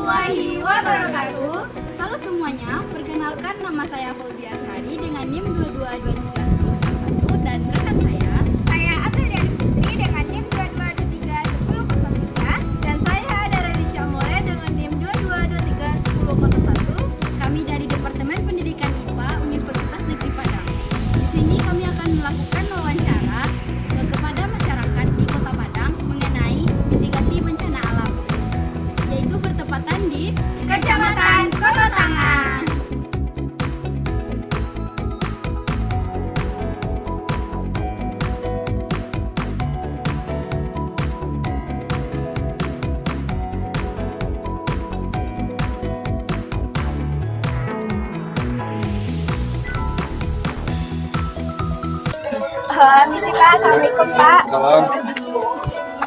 warahmatullahi wabarakatuh. Halo semuanya, perkenalkan nama saya Fauzia Azhari dengan NIM 22231001 dan rekan saya Aprilia Putri dengan NIM 22231003 dan saya Darani Syamole dengan NIM 22231001. Kami dari Departemen Pendidikan IPA Universitas Negeri Padang. Di sini kami akan melakukan wawancara kepada masyarakat di Kota Padang mengenai mitigasi bencana alam, yaitu bertepatan di Kecamatan Kota Tangah. Misi Pak, Assalamualaikum Pak. Salam.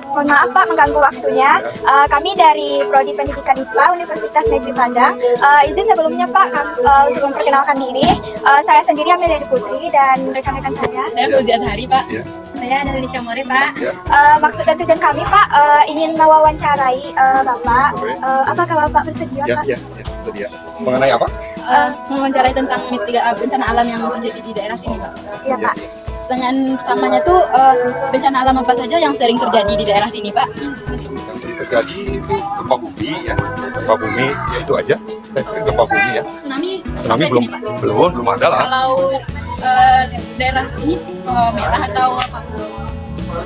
Mohon maaf Pak mengganggu waktunya. Kami dari Prodi Pendidikan IPA Universitas Negeri Padang. Izin sebelumnya Pak untuk memperkenalkan diri. Saya sendiri Aprilia Putri dan rekan-rekan saya. Saya Fauzia Azhari, Pak. Ya. Saya Darani Syamole, Pak. Maksud dan tujuan kami Pak ingin mewawancarai Bapak. Apakah Bapak bersedia Ya, Pak? ya, ya, sedia. Mengenai apa? Mewawancarai tentang mitigasi bencana alam yang terjadi di daerah sini, Pak. Iya Pak. Pertanyaan pertamanya tuh bencana alam apa saja yang sering terjadi di daerah sini, Pak? Yang sering terjadi itu gempa bumi ya. Gempa bumi, ya itu aja. Saya pikir gempa bumi ya. Tsunami Tsunami sampai belum, sini, Pak. belum ada lah. Kalau daerah ini merah atau apa?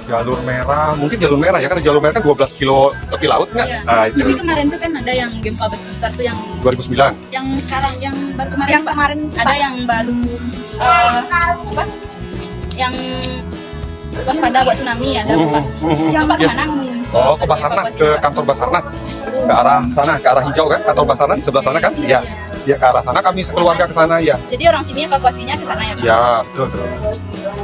Jalur merah, mungkin jalur merah ya, karena jalur merah kan 12 kilo tepi laut nggak? Iya. Nah, itu Tapi kemarin tuh kan ada yang gempa besar tuh yang 2009. sekarang yang baru kemarin. Yang Pak. kemarin Ada yang baru apa? Yang waspada buat tsunami ada, Pak. Yang Pak Ya. kemana? Oh, ke Basarnas, ke kantor Basarnas. Ke arah sana, ke arah hijau kan, kantor Basarnas di sebelah sana kan? Iya. Ya, ke arah sana kami sekeluarga ke sana ya. Jadi orang sini evakuasinya ke sana ya, Pak? Ya, betul, betul.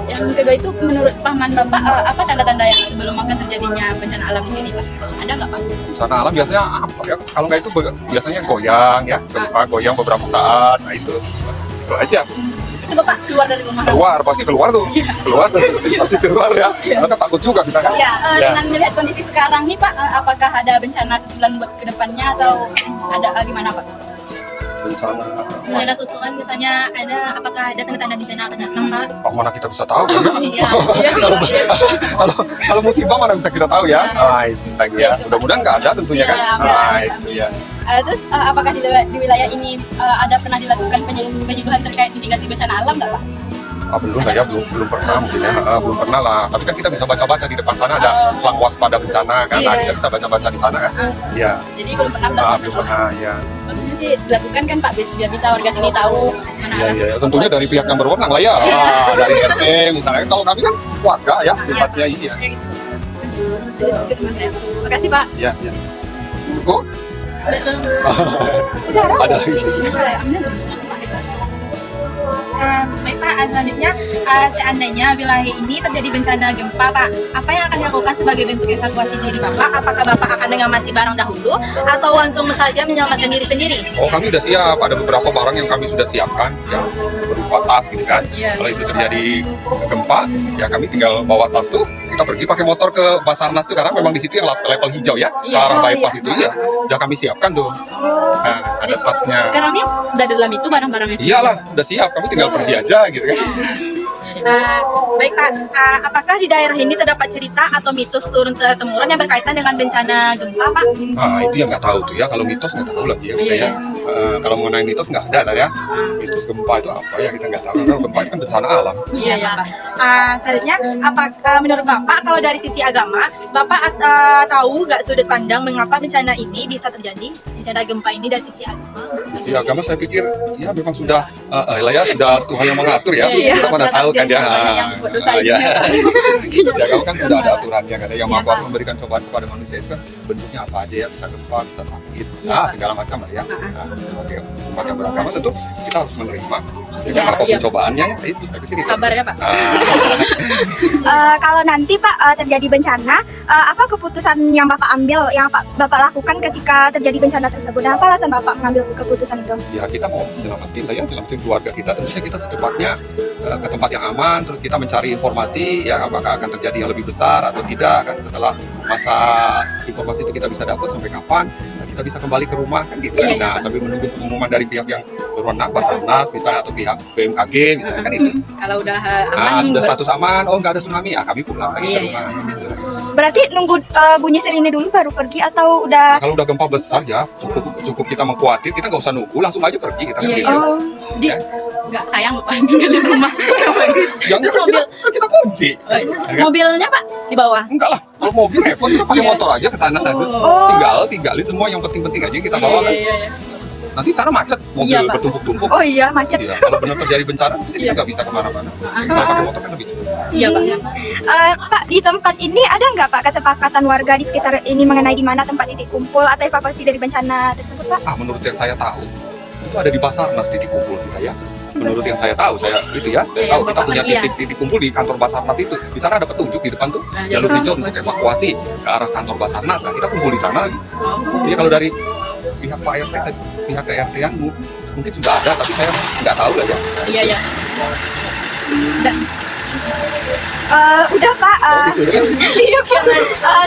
Yang kedua itu menurut sepahaman Bapak apa tanda-tanda yang sebelum akan terjadinya bencana alam di sini, Pak? Ada nggak, Pak? Bencana alam biasanya apa ya? Kalau nggak itu biasanya goyang ya, gempa goyang beberapa saat. Nah itu aja. Itu Bapak keluar dari rumah? Keluar pasti keluar tuh, keluar pasti keluar ya. Karena kan takut juga kita kan. Ya, Ya. dengan melihat kondisi sekarang nih, Pak, apakah ada bencana susulan buat kedepannya atau ada gimana, Pak? Bencana. Bencana susulan misalnya ada, apakah ada tanda-tanda bencana akan datang, Pak? Oh, mana kita bisa tahu kan? Iya, iya sih, Pak. Kalau musibah mana bisa kita tahu ya? Ah itu lagi ya. Mudah-mudahan nggak ada tentunya kan. Iya, Ah itu ya. Terus apakah di wilayah ini ada pernah dilakukan penyuluhan terkait mitigasi bencana alam nggak, Pak? Ah, belum lah ya, belum pernah mungkin ya. Belum pernah lah. Tapi kan kita bisa baca-baca di depan sana ada pelang waspada bencana kan. Nah, Iya. kita bisa baca-baca di sana kan. Iya. Jadi belum pernah Ah, Bapak? belum pernah ya. Bagusnya sih dilakukan kan, Pak, biar bisa warga sini tahu mana Ya, arah. ya, ya. Tentunya dari pihak yang berwenang lah ya. Ah, dari RT misalnya. Kalau kami kan warga ya, sifatnya iya. Kayak gitu. Jadi itu teman saya. Makasih, Pak. Ya, ya. Cukup? Ada lagi. Baik Pak, selanjutnya seandainya wilayah ini terjadi bencana gempa Pak, apa yang akan dilakukan sebagai bentuk evakuasi diri Bapak? Apakah Bapak akan mengamasi barang dahulu atau langsung saja menyelamatkan diri sendiri? Oh, kami udah siap. Ada beberapa barang yang kami sudah siapkan, yang berupa tas gitu kan. Iya. Kalau itu terjadi gempa, ya kami tinggal bawa tas tuh. Kita pergi pakai motor ke Basarnas tuh karena memang di situ yang level hijau ya, ke Iya. arah Oh, bypass iya. itu ya. Udah kami siapkan tuh. Nah, ada tasnya. Sekarang nih udah dalam itu barang-barangnya semua? Iyalah, udah siap. Kami tinggal pergi aja gitu kan. Baik Pak, apakah di daerah ini terdapat cerita atau mitos turun-temurun yang berkaitan dengan bencana gempa Pak? Nah, itu yang nggak tahu tuh ya. Kalau mitos nggak tahu lagi ya kita Iya. ya. Kalau mengenai mitos nggak ada lah ya. Mitos gempa itu apa ya kita nggak tahu. Karena gempa itu kan bencana alam. Iya, ya, Pak. Selanjutnya, menurut Bapak kalau dari sisi agama, Bapak tahu nggak sudut pandang mengapa bencana ini bisa terjadi, bencana gempa ini dari sisi agama? Di agama saya pikir ya memang sudah lah ya sudah Tuhan yang mengatur ya. Iya, Kita mana tahu kan ya. banyak yang buat dosa Ah, ya. ini. Di agama kan sudah ada aturannya kan ya. Yang Iya, Maha Kuasa Pak. memberikan cobaan kepada manusia itu kan bentuknya apa aja ya, bisa gempa, bisa sakit, Iya, Pak. segala macam lah ya. Nah, sebagai umat yang beragama tentu kita harus menerima ya Iya, kan, apapun iya. cobaannya ya itu saya pikir itu. Sabar ya, Pak. Kalau nanti Pak terjadi bencana, apa keputusan yang Bapak ambil, yang Bapak lakukan ketika terjadi bencana tersebut? Dan apa alasan Bapak mengambil keputusan itu? Ya kita mau menyelamatin lah ya, menyelamatin keluarga kita. Tentunya kita secepatnya ke tempat yang aman, terus kita mencari informasi ya apakah akan terjadi yang lebih besar atau tidak kan. Setelah masa informasi itu kita bisa dapat sampai kapan, nah, kita bisa kembali ke rumah kan gitu kan. Nah, sambil menunggu pengumuman dari pihak yang berwenang, Basarnas misalnya atau pihak BMKG misalnya kan itu. Kalau udah Nah, aman sudah status aman, oh nggak ada tsunami, ya kami pulang lagi ke rumah. Gitu. Berarti nunggu bunyi sirine dulu baru pergi atau udah? Kalau udah gempa besar ya cukup kita mengkhawatir, kita nggak usah nunggu, langsung aja pergi kita kan Iya, gitu. Oh, di nggak sayang tinggalin rumah. Yang Terus mobil kita kunci. Ya kan? mobilnya Pak di bawah. Enggak lah, kalau mobil repot kita pakai Iya. motor aja ke sana. Oh. Tinggalin semua yang penting-penting aja kita bawa kan. Iya. Nanti sana macet, mobil Iya, Pak. bertumpuk-tumpuk. oh iya macet. Iya, kalau benar terjadi bencana, kita Iya. nggak bisa kemana-mana. Kalau pakai motor kan lebih cepat. Iya Pak. Pak, di tempat ini ada nggak Pak kesepakatan warga di sekitar ini mengenai di mana tempat titik kumpul atau evakuasi dari bencana tersebut Pak? Menurut yang saya tahu, itu ada di Basarnas titik kumpul kita ya. Menurut yang saya tahu, saya Iya, tahu kita Bapak punya kan, iya. titik kumpul di kantor Basarnas itu. Di sana ada petunjuk di depan tuh, Nah, jalur jalur hijau untuk evakuasi. evakuasi ke arah kantor Basarnas. Nah, kita kumpul di sana lagi. Jadi kalau dari pihak Pak RT, pihak KRT-an mungkin sudah ada, tapi saya nggak tahu lah ya. Iya. Udah Pak, Gitu ya. iya Pak.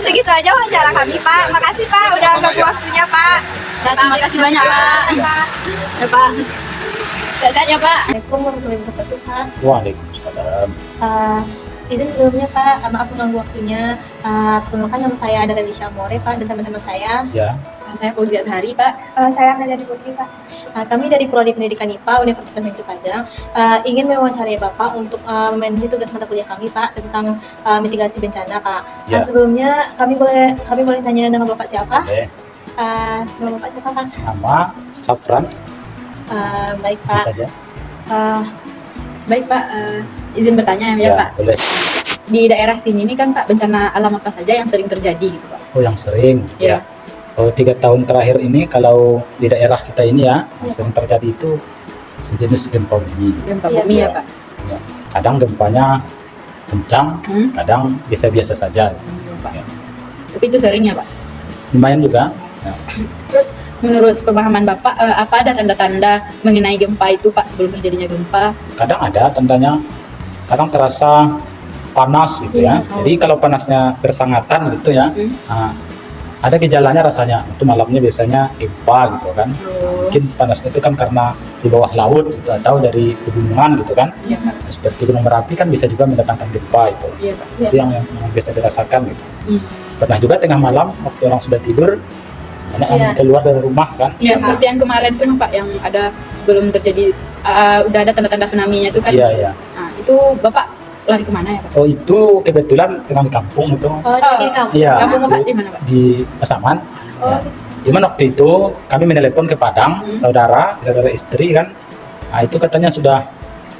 Segitu aja wawancara kami Pak. Makasih Pak udah Sama-sama, ganggu ya. waktunya Pak. Terima kasih banyak Pak. Ya Pak. Sehat-sehat ya Pak. Assalamualaikum warahmatullahi wabarakatuh Pak. Waalaikumsalam. Izin sebelumnya Pak, maaf mengganggu waktunya. Perkenalkan nama saya ada Relisha More Pak dan teman-teman saya. Ya, Saya Fauzia Zahari Pak. Saya Melody Putri Pak. Kami dari Prodi Pendidikan IPA Universitas Negeri Padang ingin mewawancarai Bapak untuk memanage tugas mata kuliah kami Pak tentang mitigasi bencana Pak. Ya. Sebelumnya kami boleh tanya nama Bapak siapa? boleh. Nama Bapak siapa Pak? Nama Safran, Baik bisa Pak. saja. Baik Pak, izin bertanya ya Pak. boleh. Di daerah sini nih kan Pak, bencana alam apa saja yang sering terjadi gitu Pak? Oh, yang sering. Iya. Oh, 3 tahun terakhir ini kalau di daerah kita ini ya, yang sering terjadi itu sejenis gempa bumi. Gempa Iya, bumi ya iya. Pak. Ya. Kadang gempanya kencang, kadang biasa-biasa saja. Ya. Tapi itu sering ya Pak. Lumayan juga. Ya. Terus menurut pemahaman Bapak, apa ada tanda-tanda mengenai gempa itu Pak sebelum terjadinya gempa? Kadang ada tandanya, kadang terasa panas gitu ya. Jadi kalau panasnya bersangatan gitu ya, nah, ada gejalanya rasanya. Itu malamnya biasanya gempa gitu kan. Mungkin panasnya itu kan karena di bawah laut gitu, atau dari pegunungan gitu kan. Iya Pak. Seperti Gunung Merapi kan bisa juga mendatangkan gempa itu. Iya Pak. Itu yang biasa dirasakan gitu. Hmm. Pernah juga tengah malam waktu orang sudah tidur, banyak yang Iya. keluar dari rumah kan. Iya seperti yang kemarin tuh Pak, yang ada sebelum terjadi udah ada tanda-tanda tsunami-nya itu kan. Iya, iya. Nah, itu Bapak lari kemana ya Pak? Oh, itu kebetulan sedang di kampung itu. Oh, di kamu. Iya. Kampung Bapak di mana Pak? Di Pasaman. Oh, Ya. Cuman waktu itu kami menelepon ke Padang, saudara istri kan. Nah, itu katanya sudah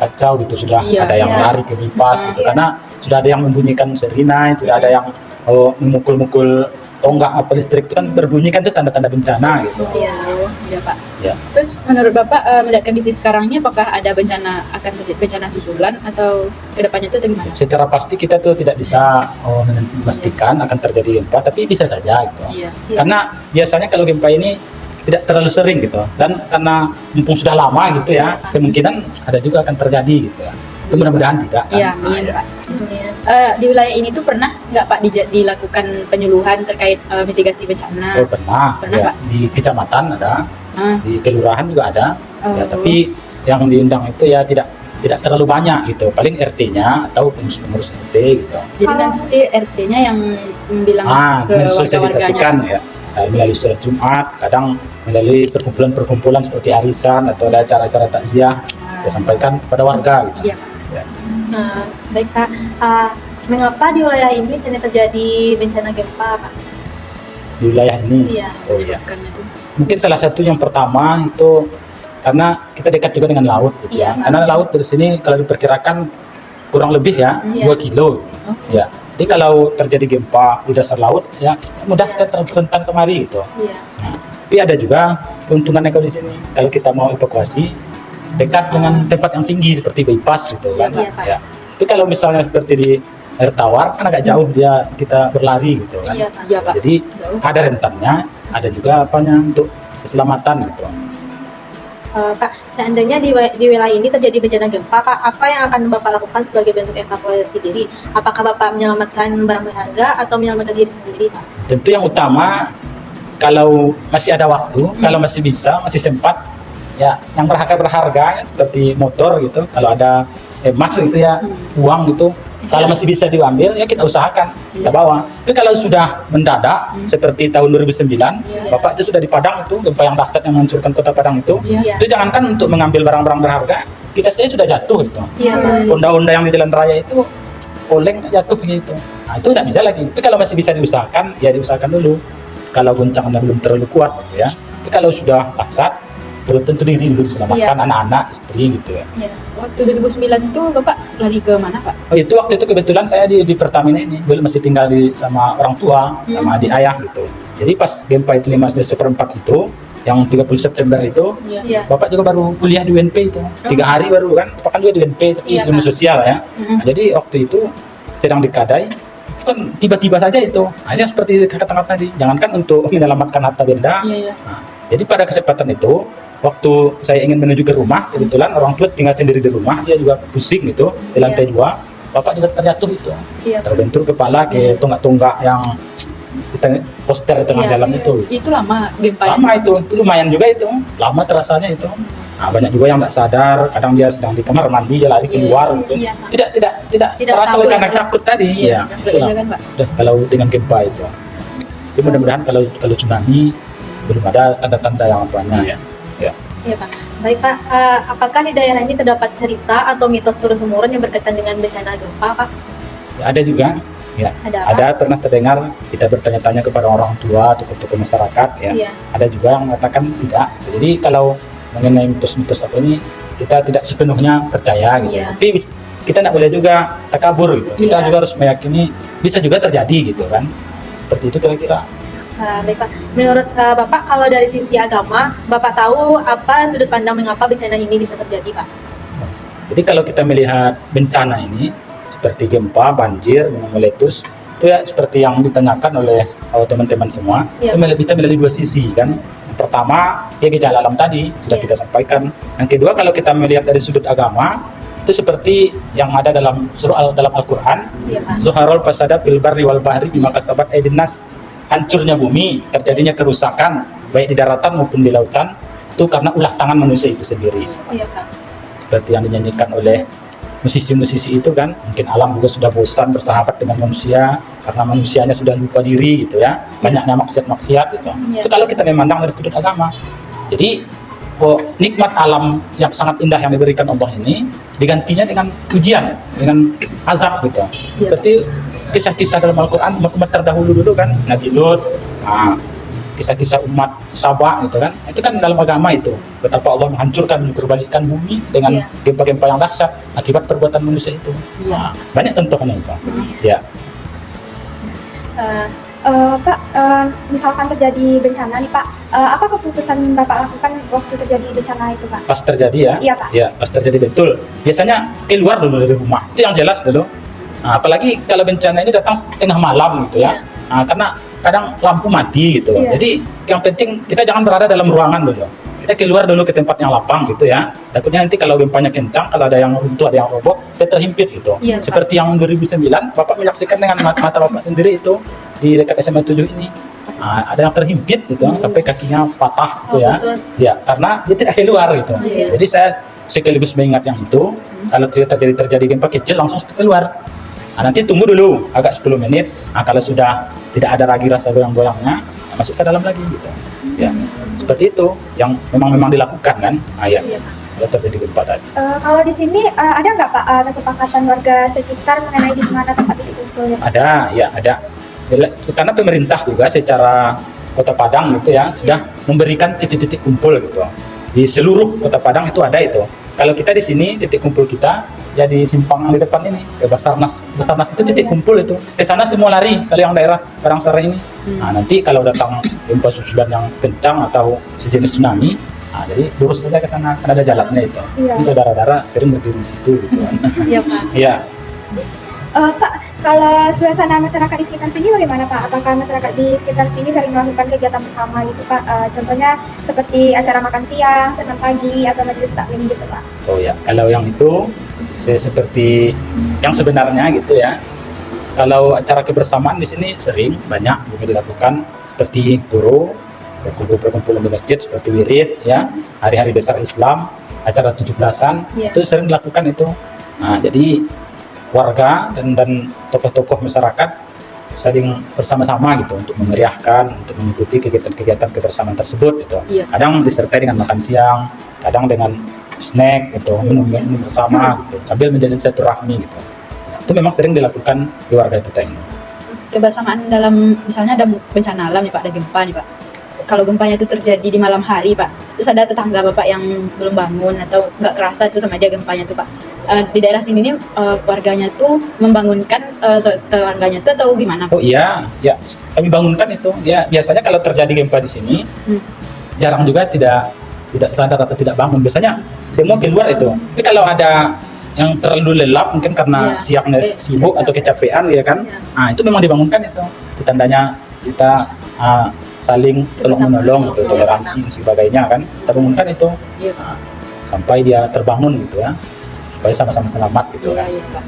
kacau gitu, sudah Iya, ada yang iya. lari ke Bipas gitu, karena sudah ada yang membunyikan sirine, sudah ada yang memukul-mukul tonggak apa listrik itu kan berbunyi kan, itu tanda-tanda bencana gitu. Iya. Iya Pak. Ya. Terus menurut Bapak melihat kondisi sekarang ini apakah ada bencana akan terjadi bencana susulan atau kedepannya itu gimana? Secara pasti kita tuh tidak bisa memastikan akan terjadi gempa, tapi bisa saja gitu. Iya. Karena biasanya kalau gempa ini tidak terlalu sering gitu, dan karena mumpung sudah lama gitu ya, kemungkinan ada juga akan terjadi gitu ya. Itu mudah-mudahan tidak. kan? Iya, Nah, amin ya. Pak. Di wilayah ini tuh pernah nggak Pak dilakukan penyuluhan terkait mitigasi bencana? Oh, pernah, Pernah, ya. Pak? Di kecamatan ada, Ah, di kelurahan juga ada, ya, Oh. tapi yang diundang itu ya tidak terlalu banyak gitu, paling RT-nya atau pengurus RT gitu. jadi nanti RT-nya yang bilang ke Mensosialisasikan warga-warganya. ya, melalui sholat Jumat, kadang melalui perkumpulan-perkumpulan seperti arisan atau ada acara-acara takziah, kita sampaikan kepada warga gitu. Iya Pak. Ya. Baik Pak. Mengapa di wilayah ini sering terjadi bencana gempa Pak? Di wilayah ini. Iya. Oh iya. Menyebabkan itu. Mungkin salah satu yang pertama itu karena kita dekat juga dengan laut gitu ya. Iya. Karena laut dari sini kalau diperkirakan kurang lebih ya Iya. 2 kilo. Ya. Jadi kalau terjadi gempa di dasar laut ya mudah kita terpental kemari gitu. Iya. Nah, tapi ada juga keuntungannya kalau di sini. Kalau kita mau evakuasi dekat dengan tempat yang tinggi seperti bypass gitu kan. Iya, Pak. Ya. Tapi kalau misalnya seperti di air tawar kan agak jauh dia kita berlari gitu kan. Iya Pak. Iya Pak. Jadi Jauh. ada rentannya, ada juga apanya untuk keselamatan gitu. Pak, seandainya di wilayah ini terjadi bencana gempa, Pak, apa yang akan Bapak lakukan sebagai bentuk evakuasi diri? Apakah Bapak menyelamatkan barang berharga atau menyelamatkan diri sendiri, Pak? Tentu yang utama kalau masih ada waktu, kalau masih bisa, masih sempat, ya yang berharga ya, seperti motor gitu, kalau ada emas gitu ya, uang gitu, kalau masih bisa diambil ya kita usahakan, kita bawa. Tapi kalau sudah mendadak seperti tahun 2009, Bapak itu sudah di Padang itu, gempa yang dahsyat yang menghancurkan kota Padang itu jangankan untuk mengambil barang-barang berharga, kita saja sudah jatuh gitu. Honda-Honda yang di jalan raya itu oleng jatuh gitu. Nah, itu tidak bisa lagi. Tapi kalau masih bisa diusahakan, ya diusahakan dulu. Kalau goncangannya belum terlalu kuat gitu ya. Tapi kalau sudah dahsyat, belum tentu diri dulu diselamatkan anak-anak, istri gitu ya. Waktu 2009 itu Bapak lari ke mana, Pak? Oh itu waktu itu kebetulan saya di Pertamina ini, dulu masih tinggal sama orang tua, sama adik ayah gitu. Jadi pas gempa itu 5/4 itu, yang 30 September itu, Bapak juga baru kuliah di UNP itu, 3 hari baru kan, Bapak kan juga di UNP tapi ilmu sosial ya. Nah, jadi waktu itu sedang dikadai, kan tiba-tiba saja itu, hanya seperti kata-kata tadi, jangankan untuk menyelamatkan harta benda. Nah, jadi pada kesempatan itu, waktu saya ingin menuju ke rumah, kebetulan orang tua tinggal sendiri di rumah, dia juga pusing gitu di lantai 2, Bapak juga terjatuh itu, terbentur kepala ke tonggak-tonggak yang poster di tengah jalan itu. Itu lama gempa. Lama itu lumayan juga itu, lama terasanya itu. Nah, banyak juga yang nggak sadar, kadang dia sedang di kamar mandi, dia lari keluar gitu. Tidak terasa tahu karena ya, takut tadi. Iya, Itulah. kan, Pak? Udah, kalau dengan gempa itu. Jadi mudah-mudahan kalau tsunami belum ada tanda-tanda yang banyak. Iya Pak. Baik Pak, apakah di daerah ini terdapat cerita atau mitos turun-temurun yang berkaitan dengan bencana gempa Pak? Ya, ada juga. Ya, ada pernah terdengar kita bertanya-tanya kepada orang tua, tokoh-tokoh masyarakat, ya. Ada juga yang mengatakan tidak. Jadi kalau mengenai mitos-mitos apa ini, kita tidak sepenuhnya percaya gitu. Tapi kita tidak boleh juga takabur gitu. Kita juga harus meyakini bisa juga terjadi gitu kan. Seperti itu kira-kira. Baik Pak, menurut Bapak kalau dari sisi agama, Bapak tahu apa sudut pandang mengapa bencana ini bisa terjadi Pak? Jadi kalau kita melihat bencana ini, seperti gempa, banjir, gunung meletus, itu ya seperti yang ditanyakan oleh teman-teman semua, kita melihat dua sisi kan. Yang pertama, ya gejala alam tadi sudah kita sampaikan. Yang kedua, kalau kita melihat dari sudut agama, itu seperti yang ada dalam dalam Al-Qur'an, Zuharul fasada fil barri wal bahri bima kasabat aydin nas. Hancurnya bumi, terjadinya kerusakan baik di daratan maupun di lautan itu karena ulah tangan manusia itu sendiri. Seperti yang dinyanyikan oleh musisi-musisi itu kan, mungkin alam juga sudah bosan bersahabat dengan manusia karena manusianya sudah lupa diri gitu ya, banyaknya maksiat-maksiat gitu. Itu kalau kita memandang dari sudut agama. Jadi nikmat alam yang sangat indah yang diberikan Allah ini digantinya dengan ujian, dengan azab gitu. Berarti kisah-kisah dalam Al-Quran umat terdahulu dulu kan, Nabi Lut, kisah-kisah umat Sabah gitu kan, itu kan dalam agama itu betapa Allah menghancurkan, menyerbalikan bumi dengan gempa-gempa yang dahsyat akibat perbuatan manusia itu. Banyak contohnya itu. Pak, misalkan terjadi bencana nih Pak, apa keputusan Bapak lakukan waktu terjadi bencana itu Pak? Pas terjadi ya? Iya Pak. Ya, pas terjadi betul. Biasanya keluar dulu dari rumah, itu yang jelas dulu. Apalagi kalau bencana ini datang tengah malam gitu ya, karena kadang lampu mati gitu. Jadi yang penting kita jangan berada dalam ruangan dulu. Kita keluar dulu ke tempat yang lapang gitu ya. Takutnya nanti kalau gempanya kencang, kalau ada yang runtuh, ada yang roboh, kita terhimpit gitu. Seperti yang 2009, Bapak menyaksikan dengan mata Bapak sendiri itu di dekat SMA 7 ini. Ada yang terhimpit gitu, sampai kakinya patah gitu ya. Ya, karena dia tidak keluar gitu. Jadi saya sekaligus mengingat yang itu, kalau terjadi gempa kecil langsung keluar. Nanti tunggu dulu agak 10 menit. Kalau sudah tidak ada lagi rasa goyang-goyangnya, masuk ke dalam lagi gitu. Ya, seperti itu yang memang dilakukan kan. Kalau terjadi gempa tadi. Kalau di sini ada nggak Pak kesepakatan warga sekitar mengenai di mana tempat titik kumpulnya? Ada. Karena pemerintah juga secara Kota Padang gitu ya sudah memberikan titik-titik kumpul gitu. Di seluruh Kota Padang itu ada itu. Kalau kita di sini titik kumpul kita ya di simpang di depan ini, Basarnas itu titik kumpul itu. Ke sana semua lari kalau yang daerah Karangsari ini. Nanti kalau datang gempa susulan yang kencang atau sejenis tsunami, jadi lurus saja ke sana, kan ada jalannya itu. Saudara-saudara sering berdiri di situ gitu kan. Iya Pak. Iya. Pak, kalau suasana masyarakat di sekitar sini bagaimana Pak? Apakah masyarakat di sekitar sini sering melakukan kegiatan bersama gitu Pak? Contohnya seperti acara makan siang, senam pagi, atau majelis taklim gitu Pak? Oh ya, kalau yang itu seperti yang sebenarnya gitu ya. Kalau acara kebersamaan di sini sering banyak juga dilakukan seperti guru perkumpulan di masjid seperti wirid ya, hari-hari besar Islam, acara 17-an Iya. itu sering dilakukan itu. Nah, jadi warga dan tokoh-tokoh masyarakat saling bersama-sama gitu untuk memeriahkan, untuk mengikuti kegiatan-kegiatan kebersamaan tersebut gitu. Iya. Kadang disertai dengan makan siang, kadang dengan snack gitu, minum bersama gitu, sambil menjalin silaturahmi gitu. Itu memang sering dilakukan di warga kita ini. Kebersamaan dalam misalnya ada bencana alam nih Pak, ada gempa nih Pak. Kalau gempanya itu terjadi di malam hari Pak, terus ada tetangga Bapak yang belum bangun atau nggak kerasa itu sama dia gempanya tuh Pak. Di daerah sini nih warganya tuh membangunkan tetangganya tuh atau gimana Pak? Oh iya, ya kami bangunkan itu. Ya biasanya kalau terjadi gempa di sini, jarang juga tidak sadar atau tidak bangun. Biasanya semua keluar itu. Tapi kalau ada yang terlalu lelap mungkin karena Iya, siangnya capek. sibuk atau kecapean ya kan. Nah itu memang dibangunkan itu. Itu tandanya kita saling tolong menolong gitu, toleransi dan sebagainya kan. Kita bangunkan itu Iya Pak. sampai dia terbangun gitu ya, supaya sama-sama selamat gitu Iya kan. iya Pak.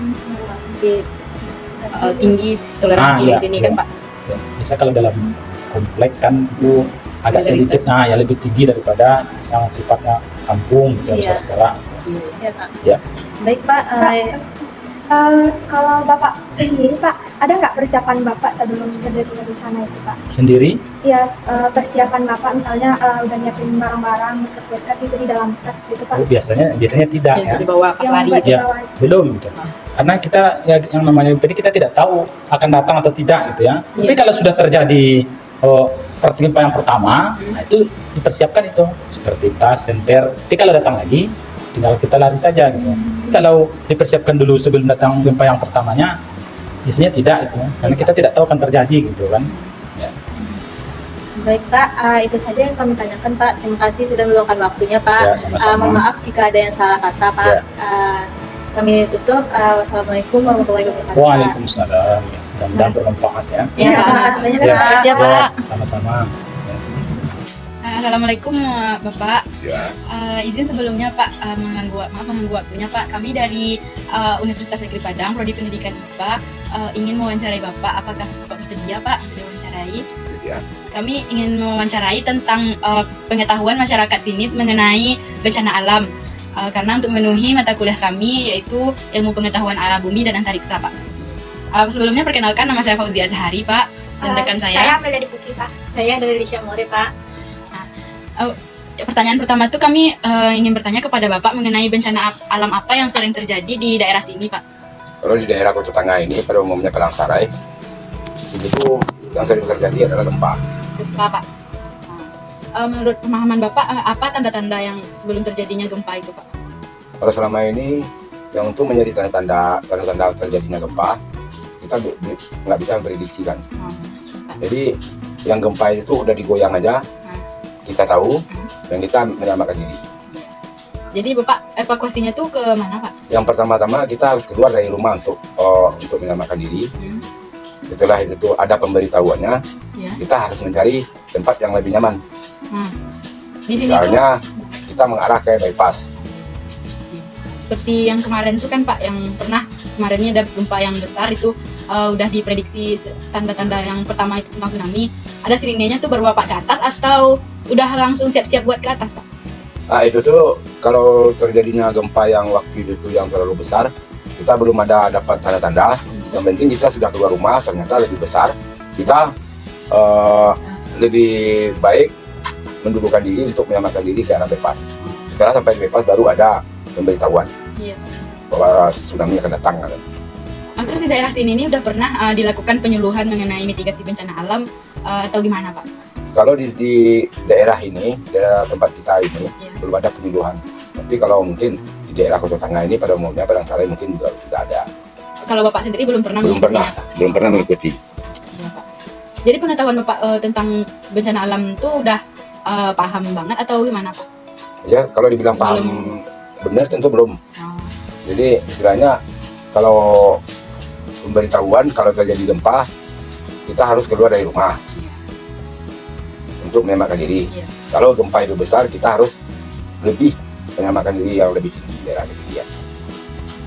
Jadi, tinggi toleransi di Iya, sini iya. kan Pak. Ya, biasa kalau dalam komplek kan itu agak sedikit, ya lebih tinggi daripada yang sifatnya kampung gitu, Iya. secara Iya Pak. Ya. Baik Pak. Kalau Bapak sendiri Pak, ada nggak persiapan Bapak sebelum terjadi bencana itu Pak? sendiri. Ya, persiapan Bapak misalnya udah nyiapin barang-barang, kes itu di dalam tas gitu Pak. Oh, biasanya tidak Yang ya, dibawa pas Yang lari. buat Ya. dibawa. belum gitu. Karena kita ya, yang namanya BPD kita tidak tahu akan datang atau tidak gitu ya. Tapi kalau sudah terjadi gempa yang pertama, nah itu dipersiapkan itu seperti tas, senter. Tapi kalau datang lagi, tinggal kita lari saja gitu. Tapi kalau dipersiapkan dulu sebelum datang gempa yang pertamanya, biasanya tidak itu, karena kita tidak tahu akan terjadi gitu kan. Ya. Baik Pak, itu saja yang kami tanyakan Pak. Terima kasih sudah meluangkan waktunya Pak. Ya, sama-sama. Mohon maaf jika ada yang salah kata Pak. Ya. Kami tutup. Wassalamualaikum warahmatullahi wabarakatuh. Pak. Waalaikumsalam. Mudah-mudahan bermanfaat ya. Ya, terima kasih banyak Ya. Pak. Makasih ya Pak. Sama-sama. Ya. Assalamualaikum Bapak. Ya. Izin sebelumnya Pak mengganggu waktunya Pak. Kami dari Universitas Negeri Padang, Prodi Pendidikan IPA ingin mewawancarai Bapak. Apakah Bapak bersedia Pak untuk diwawancarai? Ya. Kami ingin mewawancarai tentang pengetahuan masyarakat sini mengenai bencana alam. Karena untuk memenuhi mata kuliah kami yaitu ilmu pengetahuan alam bumi dan antariksa Pak. Sebelumnya perkenalkan, nama saya Fauzia Zahari Pak, dan rekan Saya Amelia Putri Pak. Saya dari Lisha More Pak. Pertanyaan pertama tuh kami ingin bertanya kepada Bapak mengenai bencana alam apa yang sering terjadi di daerah sini Pak. Kalau di daerah Kota Tengah ini, pada umumnya Palangsarai, ini tuh yang sering terjadi adalah gempa. Gempa Pak. Menurut pemahaman Bapak apa tanda-tanda yang sebelum terjadinya gempa itu Pak? Kalau selama ini yang untuk menjadi tanda-tanda terjadinya gempa, kita nggak bisa memprediksikan. Jadi yang gempa itu udah digoyang aja, kita tahu dan kita menyelamatkan diri. Jadi Bapak evakuasinya tuh ke mana Pak? Yang pertama-tama kita harus keluar dari rumah untuk menyelamatkan diri. Setelah itu ada pemberitahuannya, Ya. kita harus mencari tempat yang lebih nyaman. Di sini tuh Misalnya kita mengarah ke bypass. seperti yang kemarin tuh kan Pak, yang pernah kemarinnya ada gempa yang besar itu udah diprediksi tanda-tanda yang pertama itu tentang tsunami. Ada sirinenya tuh baru Bapak ke atas atau udah langsung siap-siap buat ke atas Pak? Itu tuh kalau terjadinya gempa yang waktu itu yang terlalu besar, kita belum ada dapat tanda-tanda. Yang penting kita sudah keluar rumah, ternyata lebih besar. Kita lebih baik mendulukan diri untuk menyelamatkan diri ke arah bypass. Setelah sampai di bypass baru ada pemberitahuan Iya. bahwa tsunami akan datang. Terus di daerah sini ini udah pernah dilakukan penyuluhan mengenai mitigasi bencana alam atau gimana Pak? Kalau di daerah ini, daerah tempat kita ini Iya. belum ada penyuluhan. Tapi kalau mungkin di daerah Kota Tengah ini pada umumnya Palangsarai mungkin sudah ada. Kalau Bapak sendiri belum pernah Belum pernah mengikuti. Iya, Pak. Jadi pengetahuan Bapak tentang bencana alam itu udah paham banget atau gimana Pak? Ya, kalau dibilang paham benar tentu belum. Jadi istilahnya kalau pemberitahuan kalau terjadi gempa kita harus keluar dari rumah untuk menyelamatkan diri. Iya. Kalau gempa itu besar kita harus lebih menyelamatkan diri yang lebih tinggi, daerah ketinggian.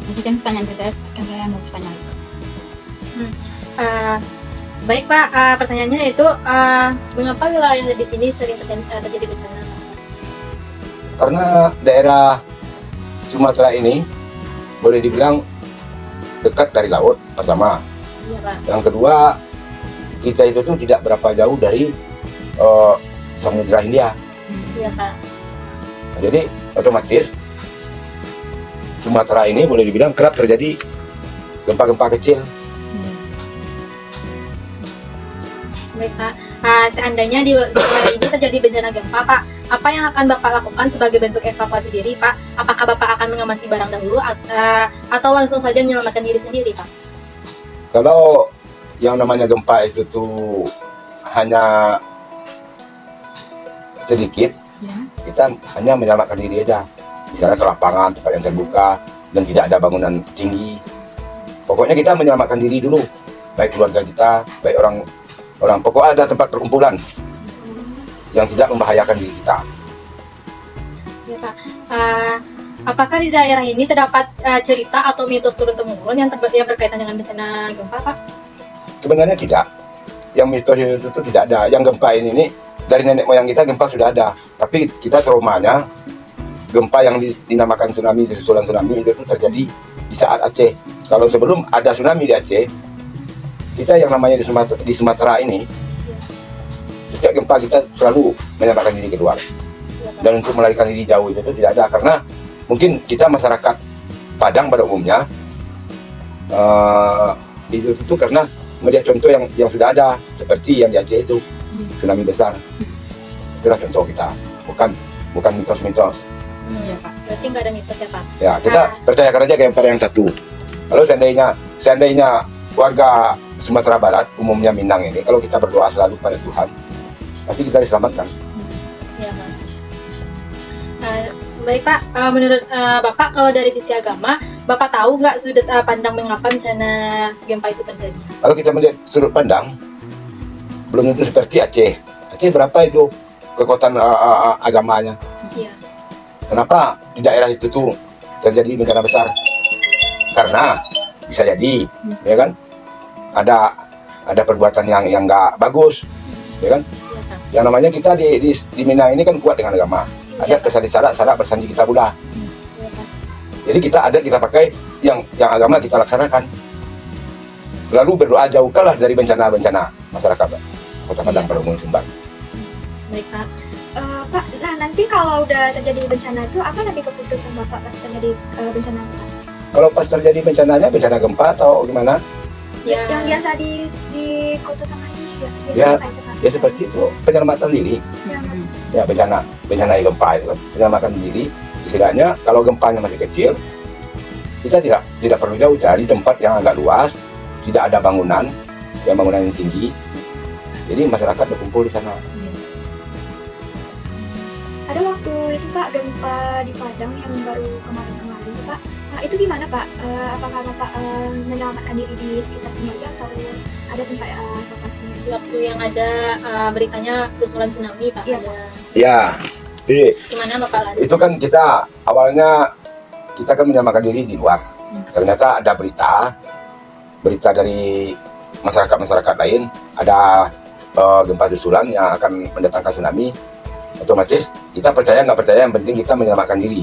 Masih kan pertanyaan ke saya, kan saya mau bertanya. Baik Pak, pertanyaannya itu mengapa wilayah di sini sering terjadi bencana? Karena daerah Sumatera ini boleh dibilang dekat dari laut pertama. Iya Pak. Yang kedua, kita itu tuh tidak berapa jauh dari Samudra Hindia. Iya Pak. Nah, jadi otomatis Sumatera ini boleh dibilang kerap terjadi gempa-gempa kecil. Baik Pak, seandainya di wilayah ini terjadi bencana gempa Pak, apa yang akan Bapak lakukan sebagai bentuk evakuasi diri Pak? Apakah Bapak akan mengemasi barang dahulu atau langsung saja menyelamatkan diri sendiri Pak? Kalau yang namanya gempa itu tuh hanya sedikit, kita hanya menyelamatkan diri aja. Misalnya ke lapangan, tempat yang terbuka dan tidak ada bangunan tinggi. Pokoknya kita menyelamatkan diri dulu, baik keluarga kita, baik orang pokoknya ada tempat perkumpulan yang tidak membahayakan diri kita. Ya Pak, apakah di daerah ini terdapat cerita atau mitos turun-temurun yang berkaitan dengan bencana gempa Pak? Sebenarnya tidak. Yang mitos itu tidak ada. Yang gempa ini dari nenek moyang kita gempa sudah ada. Tapi kita traumanya gempa yang dinamakan tsunami, susulan tsunami itu terjadi di saat Aceh. Kalau sebelum ada tsunami di Aceh, kita yang namanya di Sumatera ini, setiap gempa kita selalu menyelamatkan diri keluar. Dan untuk melarikan diri jauh itu tidak ada, karena mungkin kita masyarakat Padang pada umumnya itu karena melihat contoh yang sudah ada, seperti yang di Aceh itu tsunami besar. Itulah contoh kita, bukan mitos-mitos. Iya Pak, berarti nggak ada mitos ya Pak? Ya, kita percayakan aja kepada yang satu. Kalau seandainya warga Sumatera Barat, umumnya Minang ini, kalau kita berdoa selalu pada Tuhan, pasti kita diselamatkan. Iya Pak. Baik Pak, menurut Bapak kalau dari sisi agama, Bapak tahu nggak sudut pandang mengapa bencana gempa itu terjadi? Kalau kita melihat sudut pandang, belum tentu seperti Aceh. Aceh berapa itu kekuatan agamanya? Iya. Kenapa di daerah itu tuh terjadi bencana besar? Karena bisa jadi, ya kan? Ada perbuatan yang nggak bagus, ya kan? Iya Pak. Yang namanya kita di Minang ini kan kuat dengan agama. Adat bersandi sarak bersandi kita bulah. Iya Pak. Jadi kita pakai yang agama kita laksanakan. Selalu berdoa jauhkanlah dari bencana-bencana masyarakat Kota Padang pada umumnya Sumbar. Baik Pak. Pak, nah nanti kalau udah terjadi bencana itu apa nanti keputusan Bapak pas terjadi bencana Pak? Kalau pas terjadi bencananya, bencana gempa atau gimana? Ya. Yang biasa di Kota Tengah ini Ya, apa aja, Pak? ya seperti itu, penyelamatan diri. Ya bencana gempa itu kan, penyelamatan diri. Istilahnya kalau gempanya masih kecil, kita tidak perlu jauh, cari tempat yang agak luas, tidak ada bangunan yang tinggi. Jadi masyarakat berkumpul di sana. Ada waktu itu Pak gempa di Padang yang baru kemarin itu Pak. Nah, itu gimana Pak? Apakah Bapak menyelamatkan diri di sekitar sini aja atau ada tempat evakuasinya? Waktu yang ada beritanya susulan tsunami Pak. Iya, Ada Ya, jadi gimana Bapak lari? itu kan kita awalnya kita kan menyelamatkan diri di luar. Ternyata ada berita dari masyarakat lain, ada gempa susulan yang akan mendatangkan tsunami. Otomatis kita percaya nggak percaya, yang penting kita menyelamatkan diri.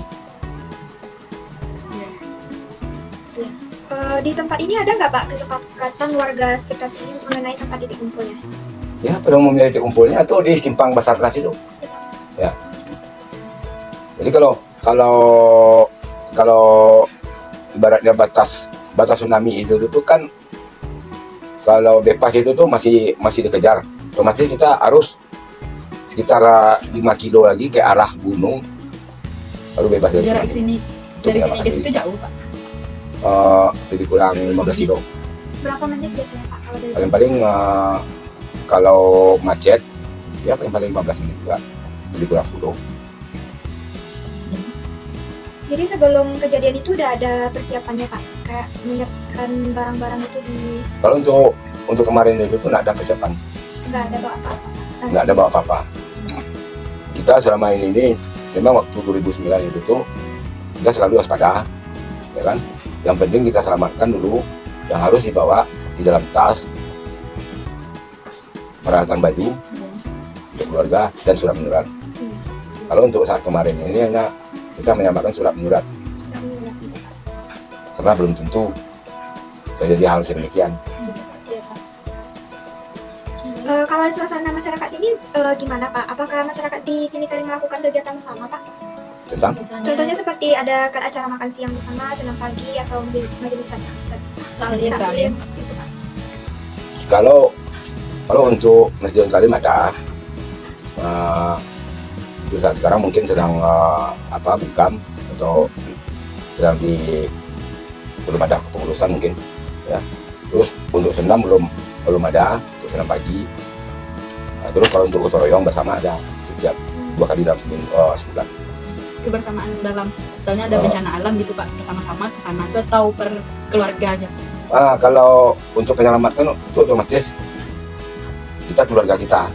Di tempat ini ada nggak Pak kesepakatan warga sekitar sini mengenai tempat titik kumpulnya? Ya, pada umumnya titik kumpulnya atau di simpang Basarnas itu. Ya. Jadi kalau ibaratnya batas tsunami itu tuh kan, kalau bebas itu tuh masih dikejar. Otomatis kita harus sekitar 5 kilo lagi ke arah gunung baru bebas dari Jarak tsunami. sini dari sini ke situ jauh Pak. Lebih kurang 15 kilo. Berapa menit biasanya Pak kalau dari sini? Paling kalau macet ya paling 15 menit juga, lebih kurang 10. Jadi sebelum kejadian itu udah ada persiapannya Pak? Kayak menyiapkan barang-barang itu di... Kalau untuk kemarin itu tuh nggak ada persiapan, Nggak ada bawa apa-apa? nggak ada bawa apa-apa. Kita selama ini memang waktu 2009 itu tuh kita selalu waspada, ya kan? Yang penting kita selamatkan dulu yang harus dibawa di dalam tas. peralatan baju untuk keluarga dan surat menyurat. Kalau untuk saat kemarin ini hanya kita menyampaikan surat menyurat, karena belum tentu terjadi hal sedemikian. Kalau suasana masyarakat sini gimana Pak? Apakah masyarakat di sini sering melakukan kegiatan bersama Pak? Tentang Contohnya seperti ada acara makan siang bersama, senam pagi, atau majelis taklim. Taklim. Gitu, Pak. kalau untuk masjid taklim ada, untuk saat sekarang mungkin sedang bukam atau sedang belum ada kepengurusan mungkin ya. Terus untuk senam belum ada untuk senam pagi. Terus kalau untuk gotong royong bersama ada setiap 2 kali dalam sebulan. Kebersamaan dalam, misalnya ada bencana alam gitu Pak, bersama-sama ke sana tuh atau per keluarga aja? Kalau untuk penyelamatan itu otomatis kita keluarga kita.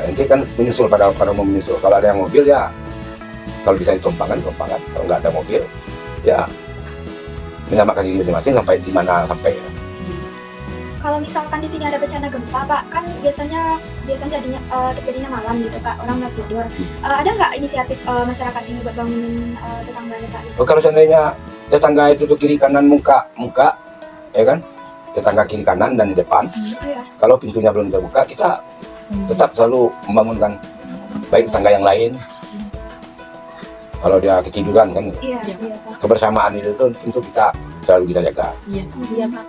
Nanti kan menyusul pada mau menyusul. Kalau ada yang mobil ya, kalau bisa ditumpangkan. Kalau nggak ada mobil ya menyelamatkan diri masing-masing sampai di mana sampai. Kalau misalkan di sini ada bencana gempa Pak, kan biasanya terjadinya malam gitu Pak, orang nggak tidur. Ada nggak inisiatif masyarakat sini buat bangunin tetangganya Pak? Gitu? Kalau seandainya tetangga itu tuh kiri kanan muka, ya kan? Tetangga kiri kanan dan di depan. Iya. Kalau pintunya belum terbuka, kita tetap selalu membangunkan baik tetangga yang lain. Kalau dia ketiduran kan, Iya. kebersamaan itu tuh tentu kita selalu kita jaga. Iya Pak.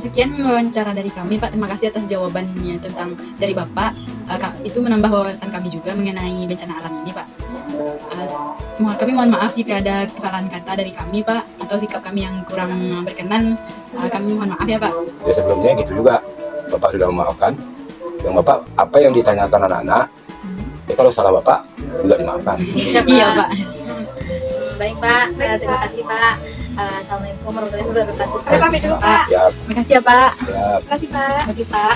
Sekian wawancara dari kami Pak, terima kasih atas jawabannya tentang dari Bapak. Itu menambah wawasan kami juga mengenai bencana alam ini Pak. Kami mohon maaf jika ada kesalahan kata dari kami Pak, atau sikap kami yang kurang berkenan. Kami mohon maaf ya Pak. Ya sebelumnya gitu juga Bapak sudah memaafkan. Yang Bapak apa yang ditanyakan anak-anak, kalau salah Bapak juga dimaafkan. Iya Pak. Baik Pak, terima kasih Pak. Assalamualaikum warahmatullahi wabarakatuh. Pamit dulu Pak. Ya, Terima kasih ya Pak. ya. Terima kasih Pak. Terima kasih Pak.